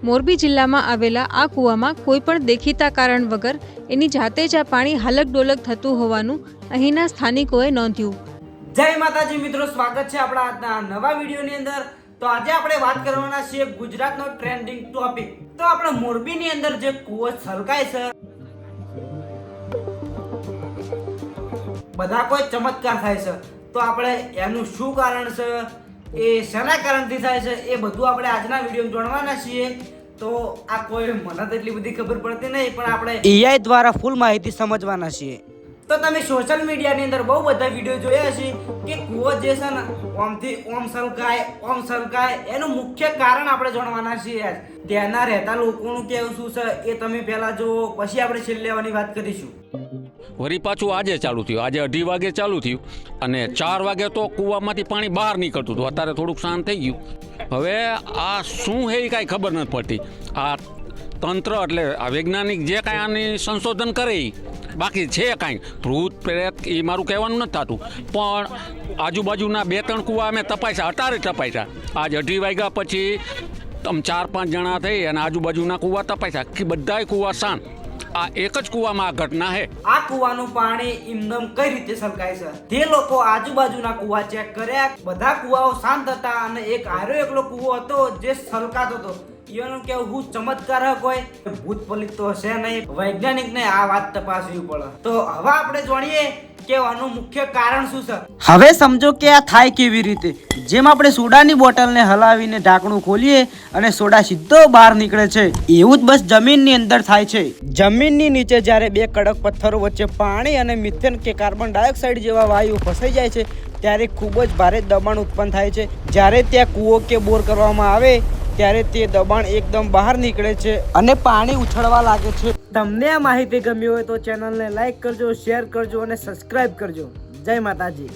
મોરબી જિલ્લામાં આવેલા આ કૂવામાં કોઈ પણ દેખીતા કારણ વગર એની જાતે જ આ પાણી હાલક ડોલક થતું હોવાનું અહીંના સ્થાનિકોએ નોંધ્યું. જય માતાજી મિત્રો, સ્વાગત છે આપણા આજના નવા વિડીયોની અંદર. તો આજે આપણે વાત કરવાના છીએ ગુજરાતનો ટ્રેન્ડિંગ ટોપિક. તો આપણે મોરબીની અંદર જે કૂવો છલકાય છે, બધા કોઈ ચમત્કાર થાય છે, તો આપણે એનું શું કારણ છે, એ શેના કારણથી થાય છે, એ બધું આપણે આજના વિડીયોમાં જાણવાના છીએ. તો આ કોઈ મને તો એટલી બધી ખબર પડતી નહીં, પણ આપણે AI દ્વારા ફૂલ માહિતી સમજવાના છીએ. તો તમે સોશિયલ મીડિયાની અંદર બહુ બધા વિડીયો જોયા છે કે કૂવો જે છે ને ઓમથી ઓમ સલકાય એનું મુખ્ય કારણ આપણે જાણવાના છીએ. ત્યાંના રહેતા લોકોનું કેવું શું છે એ તમે પહેલા જુઓ, પછી આપણે છેલ્લે લેવાની વાત કરીશું. વળી પાછું આજે ચાલુ થયું, આજે 2:30 વાગે ચાલુ થયું અને 4 વાગે તો કૂવામાંથી પાણી બહાર નીકળતું હતું. અત્યારે થોડુંક શાંત થઈ ગયું. હવે આ શું છે એ કાંઈ ખબર નથી પડતી. આ તંત્ર એટલે આ વૈજ્ઞાનિક જે કાંઈ આની સંશોધન કરે બાકી છે કાંઈ ભૂત પ્રેત એ મારું કહેવાનું નથી થતું. પણ આજુબાજુના 2-3 કૂવા અમે તપાસ્યા, અત્યારે તપાસ્યા. આજ 2:30 વાગ્યા પછી 4-5 જણા થઈ અને આજુબાજુના કૂવા તપાસ્યા કે બધાય કૂવા શાંત. આ એક જ કૂવામાં આ ઘટના છે. આ કૂવાનું પાણી ઇમદમ કઈ રીતે છલકાય છે, તે લોકો આજુબાજુના કૂવા ચેક કર્યા, બધા કૂવાઓ શાંત હતા અને એક આર્યો એકલો કૂવો હતો જે છલકાતો હતો. એનું કેવું હું ચમત્કાર કોઈ ભૂત પલિત તો હશે નહીં, વૈજ્ઞાનિકને આ વાત તપાસવી પડે. તો હવે આપણે જાણીએ કે આનું મુખ્ય કારણ શું છે. હવે સમજો કે આ થાય કેવી રીતે. જેમ આપણે સોડાની બોટલને હલાવીને ઢાંકણું ખોલીએ અને સોડા સીધો બહાર નીકળે છે, એવું જ બસ જમીનની અંદર થાય છે. જમીનની નીચે જ્યારે 2 કડક પથ્થરો વચ્ચે પાણી અને મિથેન કે કાર્બન ડાયોક્સાઇડ જેવા વાયુ ફસાઈ જાય છે, ત્યારે ખૂબ જ ભારે દબાણ ઉત્પન્ન થાય છે. જ્યારે ત્યાં કૂવો કે બોર કરવામાં આવે ત્યારે તે દબાણ એકદમ બહાર નીકળે છે અને પાણી ઉછળવા લાગે છે. તમને આ માહિતી ગમી હોય તો ચેનલને લાઈક કરજો, શેર કરજો અને સબસ્ક્રાઇબ કરજો. જય માતાજી.